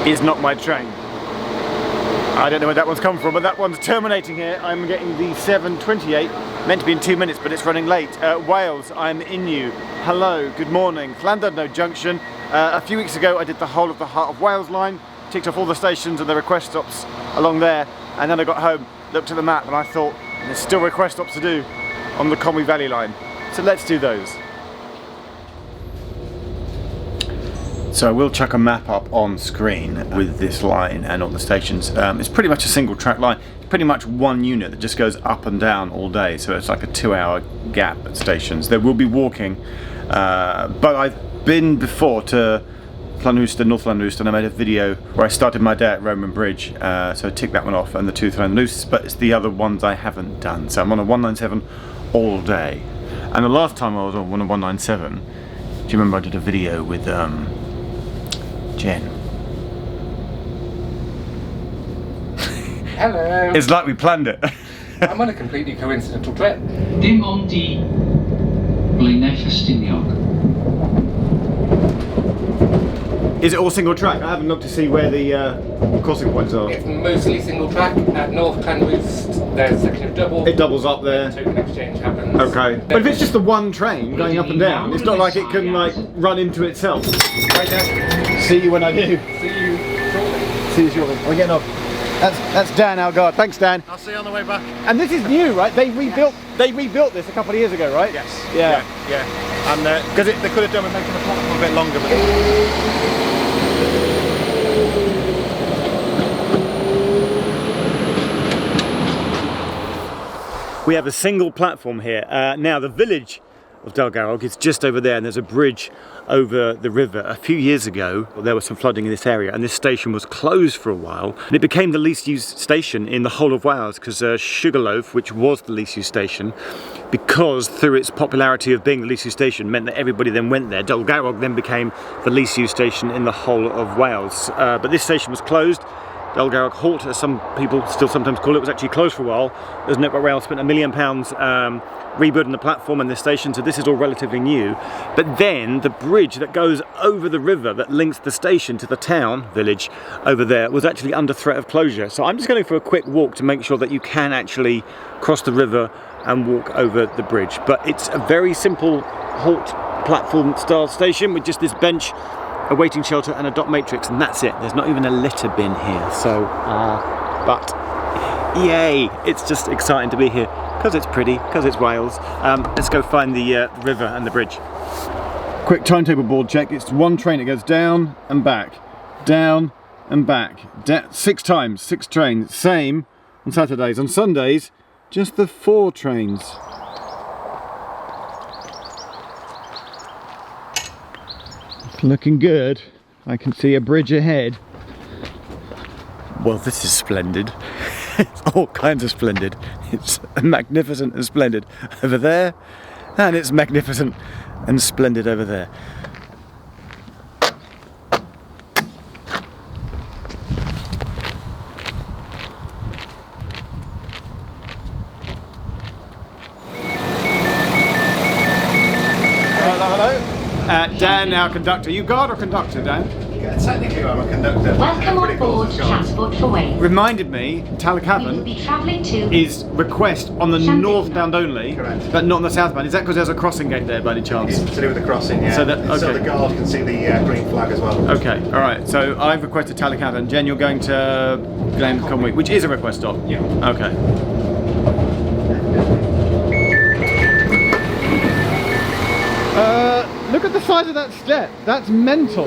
is not my train. I don't know where that one's come from, but that one's terminating here. I'm getting the 7:28, meant to be in 2 minutes, but it's running late. Wales, I'm in you. Hello, good morning. Llandudno Junction. A few weeks ago, I did the whole of the Heart of Wales line, ticked off all the stations and the request stops along there, and then I got home, looked at the map, and I thought, there's still request stops to do on the Conwy Valley line. So let's do those. So I will chuck a map up on screen with this line and all the stations. It's pretty much a single track line. It's pretty much one unit that just goes up and down all day. So it's like a 2-hour gap at stations. There will be walking, but I've been before to Llanrwst, North Llanrwst, and I made a video where I started my day at Roman Bridge. So I ticked that one off, and the two Llanrwst, but it's the other ones I haven't done. So I'm on a 197 all day. And the last time I was on a 197, do you remember I did a video with Jen? Hello. It's like we planned it. I'm on a completely coincidental trip. Dim ond I blaenau Ffestiniog. Is it all single track? I haven't looked to see where the crossing points are. It's mostly single track. At North Llanrwst, there's a section of double. It doubles up there. Token exchange happens. Okay. But if it's just the one train going up and down, it's not like it can like run into itself. Right there. See you when I do. See you shortly. See you shortly. We're getting off. That's Dan, our guard. Thanks, Dan. I'll see you on the way back. And this is new, right? They rebuilt this a couple of years ago, right? Yes. Yeah. Yeah. And because they could have done with making the platform a bit longer, but we have a single platform here. Now the village of Dolgarrog is just over there, and there's a bridge over the river. A few years ago there was some flooding in this area, and this station was closed for a while, and it became the least used station in the whole of Wales, because Sugarloaf, which was the least used station, because through its popularity of being the least used station meant that everybody then went there. Dolgarrog then became the least used station in the whole of Wales, but this station was closed. Dolgarrog Halt, as some people still sometimes call it, was actually closed for a while. There's Network Rail spent £1 million rebuilding the platform and the station, so this is all relatively new. But then the bridge that goes over the river that links the station to the town, village, over there, was actually under threat of closure. So I'm just going for a quick walk to make sure that you can actually cross the river and walk over the bridge. But it's a very simple halt platform style station with just this bench, a waiting shelter and a dot matrix, and that's it. There's not even a litter bin here, so but yay, it's just exciting to be here because it's pretty, because it's Wales. Let's go find the river and the bridge. Quick timetable board check. It's one train that goes down and back, down and back, 6 times, 6 trains. Same on Saturdays. On Sundays, just the 4 trains. Looking good. I can see a bridge ahead. Well, this is splendid. It's all kinds of splendid. It's magnificent and splendid over there, and it's magnificent and splendid over there. Dan, our conductor. You guard or conductor, Dan? yeah, technically I'm a conductor. Welcome on board Transport for Wales. Reminded me, We will Tal-y-Cafn be travelling to is request on the Something. northbound only, Correct. but not on the southbound. Is that because there's a crossing gate there by any chance? It's to do with the crossing, yeah. So that- So okay. the guard can see the green flag as well. Okay, alright, so I've requested Tal-y-Cafn. Jen, you're going to Glen Conwy, which is a request stop? Yeah. Okay. Look at the size of that step. That's mental.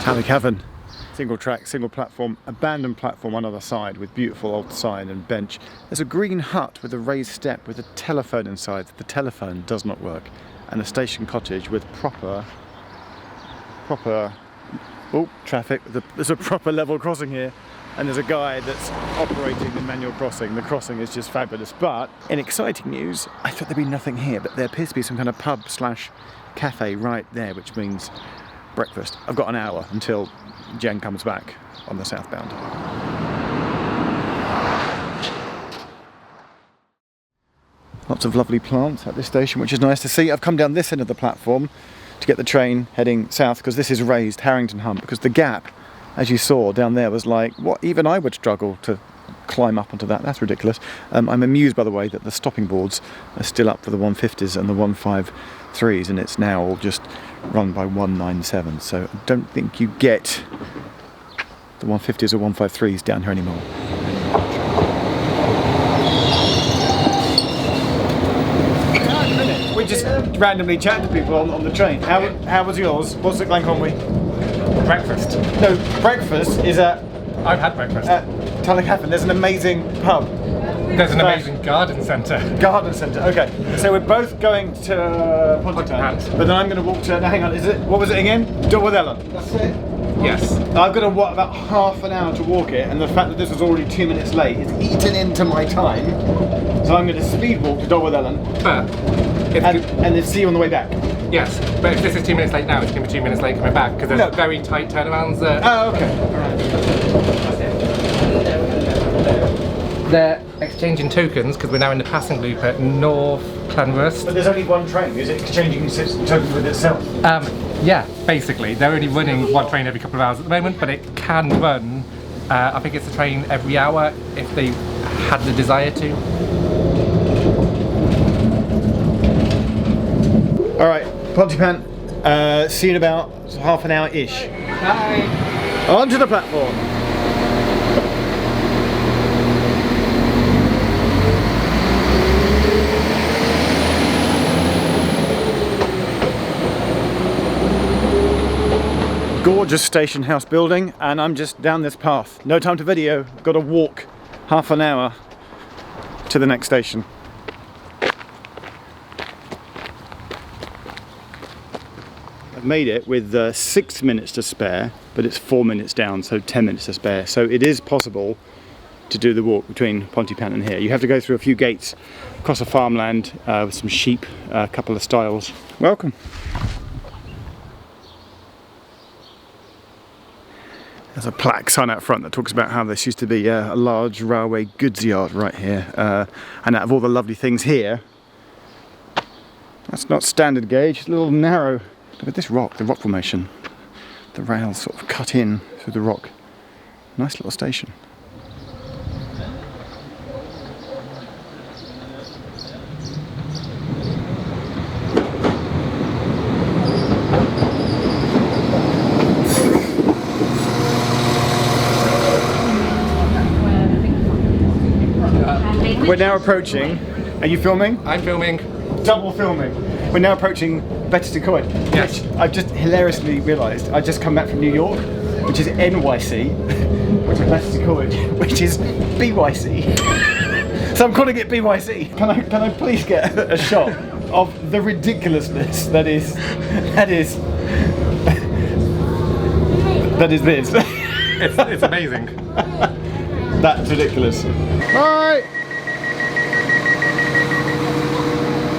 Tal-y-Cafn. Single track, single platform, abandoned platform on the other side with beautiful old sign and bench. There's a green hut with a raised step with a telephone inside. The telephone does not work. And a station cottage with proper traffic. There's a proper level crossing here, and there's a guy that's operating the manual crossing. The crossing is just fabulous. But in exciting news, I thought there'd be nothing here, but there appears to be some kind of pub slash cafe right there, which means breakfast. I've got an hour until Jen comes back on the southbound. Lots of lovely plants at this station, which is nice to see. I've come down this end of the platform to get the train heading south, because this is raised Harrington Hump, because the gap, as you saw down there, was like, what even I would struggle to climb up onto that. That's ridiculous. I'm amused by the way that the stopping boards are still up for the 150s and the 153s, and it's now all just run by 197s, so I don't think you get the 150s or 153s down here anymore. We just randomly chat to people on the train. How was yours? What's it like, Conwy? Breakfast. No, breakfast is at I've had breakfast. Tal-y-Cafn. There's an amazing pub. There's an amazing garden centre. Garden centre. Okay, so we're both going to Pontypan, but then I'm going to walk to. Now, hang on. What was it again? Dolwyddelan. That's it. Yes. I've got to walk about half an hour to walk it, and the fact that this was already 2 minutes late is eaten into my time. So I'm going to speed walk to Dolwyddelan. But and then see you on the way back. Yes, but if this is 2 minutes late now, it's going to be 2 minutes late coming back, because there's very tight turnarounds. Oh, okay. They're exchanging tokens, because we're now in the passing loop at North Llanrwst. But there's only one train. Is it exchanging tokens with itself? Yeah, basically. They're only running one train every couple of hours at the moment, but it can run, I think it's a train every hour if they had the desire to. Alright, Pontypan, see you in about half an hour-ish. Bye! Onto the platform. Gorgeous station house building, and I'm just down this path. No time to video, got to walk half an hour to the next station. I've made it with 6 minutes to spare, but it's 4 minutes down, so 10 minutes to spare. So it is possible to do the walk between Pontypan and here. You have to go through a few gates, across a farmland with some sheep, a couple of stiles. Welcome. There's a plaque sign out front that talks about how this used to be a large railway goods yard right here. And out of all the lovely things here, that's not standard gauge, it's a little narrow. Look at this rock, the rock formation. The rails sort of cut in through the rock. Nice little station. We're now approaching. Are you filming? I'm filming. Double filming. We're now approaching Betws-y-Coed. Yes. Which I've just hilariously realised. I just come back from New York, which is NYC, which is Betws-y-Coed, which is BYC. So I'm calling it BYC. Can I please get a shot of the ridiculousness that is this? It's amazing. That's ridiculous. Alright.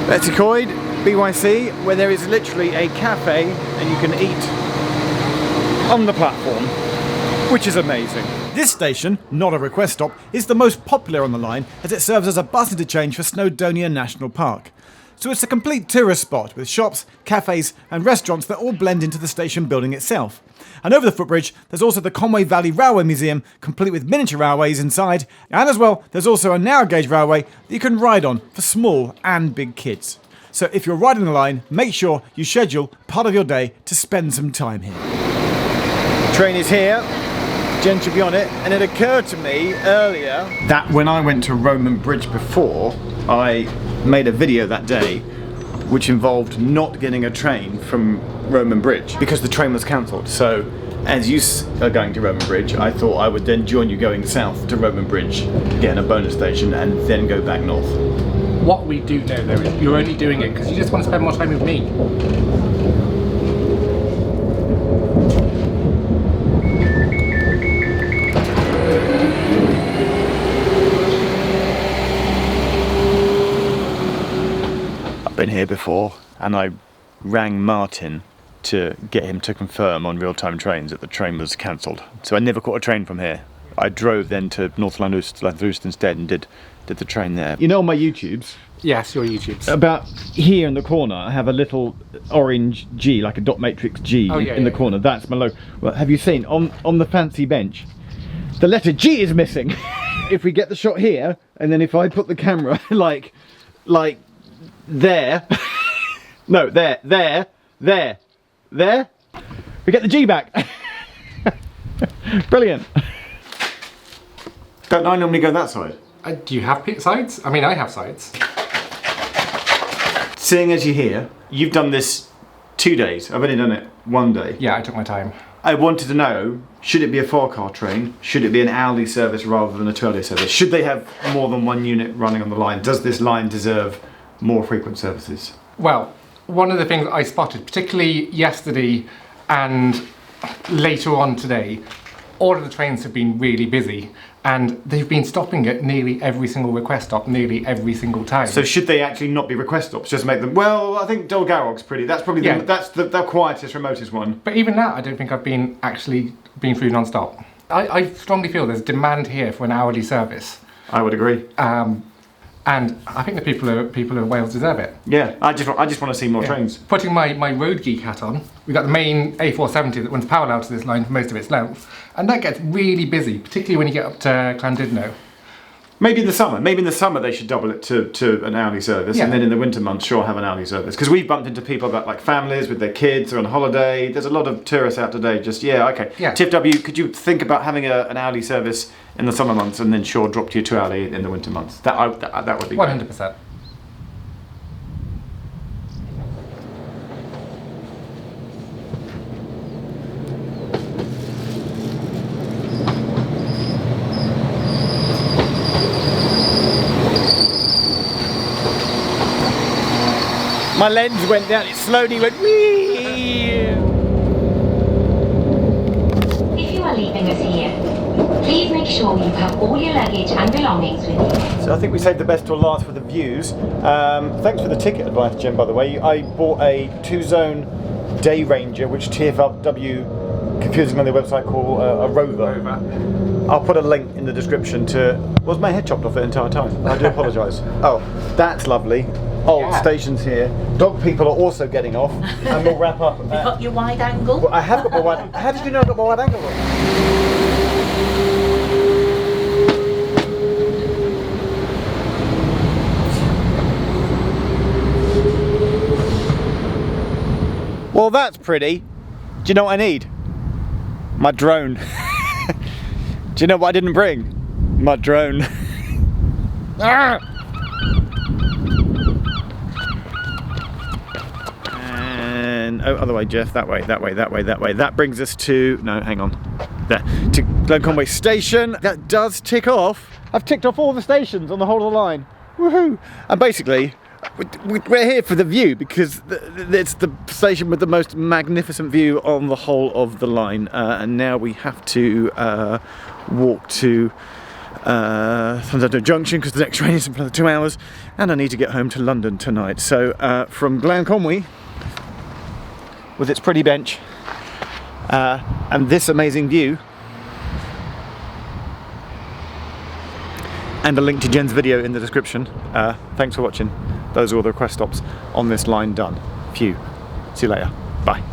Betws-y-Coed, BYC, where there is literally a cafe and you can eat on the platform, which is amazing. This station, not a request stop, is the most popular on the line as it serves as a bus interchange for Snowdonia National Park. So it's a complete tourist spot with shops, cafes and restaurants that all blend into the station building itself. And over the footbridge, there's also the Conwy Valley Railway Museum, complete with miniature railways inside, and as well, there's also a narrow gauge railway that you can ride on for small and big kids. So if you're riding the line, make sure you schedule part of your day to spend some time here. The train is here, Jen should be on it, and it occurred to me earlier that when I went to Roman Bridge before, I made a video that day which involved not getting a train from Roman Bridge because the train was cancelled. So as you are going to Roman Bridge, I thought I would then join you going south to Roman Bridge, get in a bonus station and then go back north. What we do know though is you're only doing it because you just want to spend more time with me. Been here before, and I rang Martin to get him to confirm on real-time trains that the train was cancelled. So I never caught a train from here. I drove then to North Llanrwst instead and did the train there. You know, on my YouTubes, Yes, your YouTubes. About here in the corner, I have a little orange G, like a dot matrix G in the corner. That's my logo. Well, have you seen on the fancy bench, the letter G is missing? If we get the shot here, and then if I put the camera like there, no, there, we get the G back. Brilliant. Don't I normally go that side? Do you have sides? I mean, I have sides. Seeing as you're here, you've done this 2 days. I've only done it 1 day. Yeah, I took my time. I wanted to know, should it be a 4-car train? Should it be an hourly service rather than a 2-hourly service? Should they have more than one unit running on the line? Does this line deserve more frequent services? Well, one of the things I spotted, particularly yesterday and later on today, all of the trains have been really busy and they've been stopping at nearly every single request stop, nearly every single time. So should they actually not be request stops? Just make them, well, I think Dolgarrog's pretty, that's probably that's the quietest, remotest one. But even that, I don't think I've been through non-stop. I strongly feel there's demand here for an hourly service. I would agree. And I think the people of Wales deserve it. Yeah, I just want to see more trains. Putting my road geek hat on, we've got the main A470 that runs parallel to this line for most of its length, and that gets really busy, particularly when you get up to Llandudno. Maybe in the summer they should double it to an hourly service, and then in the winter months, sure, have an hourly service. Because we've bumped into people that like families with their kids or on holiday. There's a lot of tourists out today. Just TFW, could you think about having an hourly service in the summer months, and then sure, drop to your 2-hourly in the winter months? That would be 100%. Great. My lens went down, it slowly went wee. If you are leaving us here, please make sure you have all your luggage and belongings with you. So I think we saved the best till last for the views. Thanks for the ticket advice, Jim, by the way. I bought a 2-zone day ranger, which TFW, confusing on their website, call a rover. I'll put a link in the description to... Was my head chopped off the entire time? I do apologise. Oh, that's lovely. Old stations here. Dog people are also getting off, and we'll wrap up. You got your wide angle? Well, I have got my wide... How did you know I got my wide angle on? Well, that's pretty. Do you know what I need? My drone. Do you know what I didn't bring? My drone. Ah! And other way, Geoff. That way. That brings us to... No, hang on. There. To Glen Conwy Station. That does tick off. I've ticked off all the stations on the whole of the line. Woohoo! And basically, we're here for the view because it's the station with the most magnificent view on the whole of the line. And now we have to walk to Llandudno Junction because the next train is in another 2 hours, and I need to get home to London tonight. So from Glen Conwy, with its pretty bench and this amazing view, and a link to Jen's video in the description. Thanks for watching. Those are all the request stops on this line done. Phew. See you later. Bye.